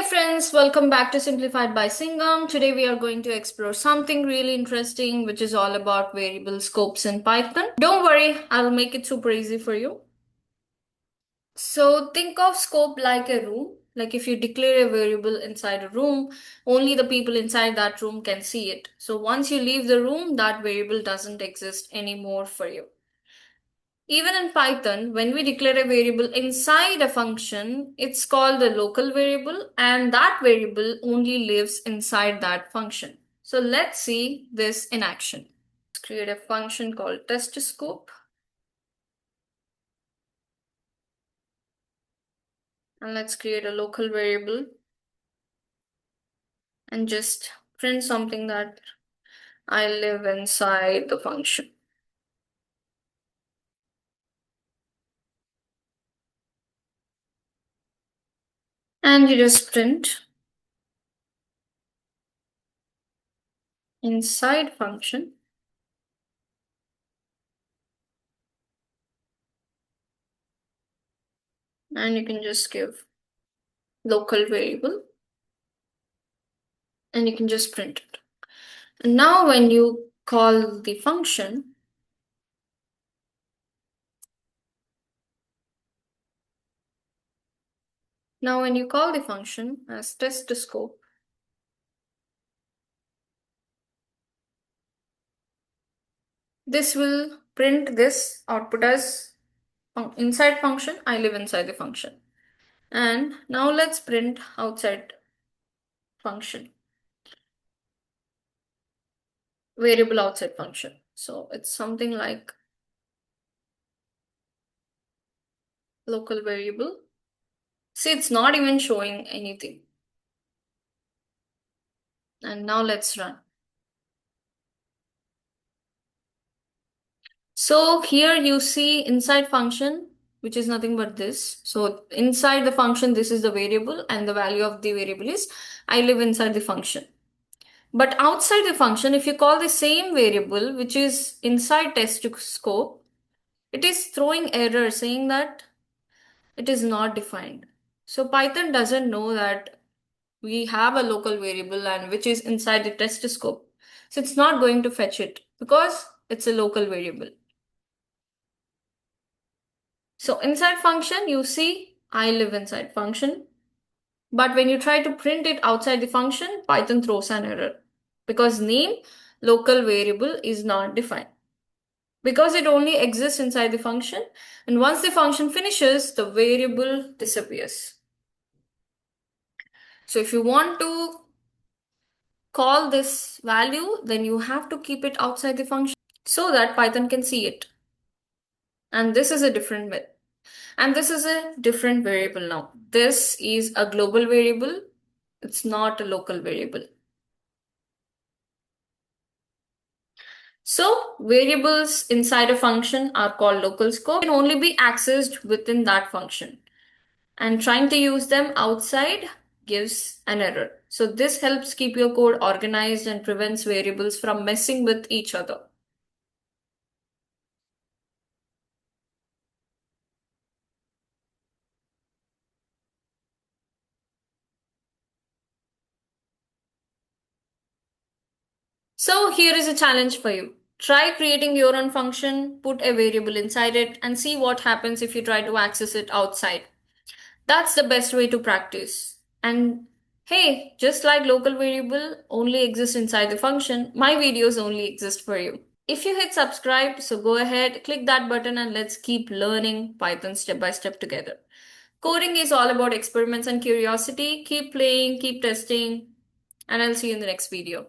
Friends, welcome back to Simplified by Singham. Today we are going to explore something really interesting, which is all about variable scopes in Python. Don't worry, I'll make it super easy for you. So think of scope like a room. Like if you declare a variable inside a room, only the people inside that room can see it. So once you leave the room, that variable doesn't exist anymore for you. Even in Python, when we declare a variable inside a function, it's called the local variable, and that variable only lives inside that function. So let's see this in action. Let's create a function called test scope, and let's create a local variable and just print something that I live inside the function. And you just print inside function. And you can just give local variable and you can just print it. And now when you call the function, as test scope, this will print this output as inside function. I live inside the function. And now let's print outside function, variable outside function. So it's something like local variable. See, it's not even showing anything. And now let's run. So here you see inside function, which is nothing but this. So inside the function, this is the variable and the value of the variable is I live inside the function. But outside the function, if you call the same variable, which is inside test scope, it is throwing error saying that it is not defined. So Python doesn't know that we have a local variable and which is inside the test scope. So it's not going to fetch it because it's a local variable. So inside function, you see I live inside function. But when you try to print it outside the function, Python throws an error because name local variable is not defined. Because it only exists inside the function, and once the function finishes, the variable disappears. So if you want to call this value, then you have to keep it outside the function so that Python can see it. And this is a different method. And this is a different variable now. This is a global variable. It's not a local variable. So variables inside a function are called local scope and can only be accessed within that function. And trying to use them outside gives an error. So this helps keep your code organized and prevents variables from messing with each other. So here is a challenge for you. Try creating your own function, put a variable inside it, and see what happens if you try to access it outside. That's the best way to practice. And hey, just like local variable only exists inside the function, my videos only exist for you. If you hit subscribe, so go ahead, click that button and let's keep learning Python step by step together. Coding is all about experiments and curiosity. Keep playing, keep testing, and I'll see you in the next video.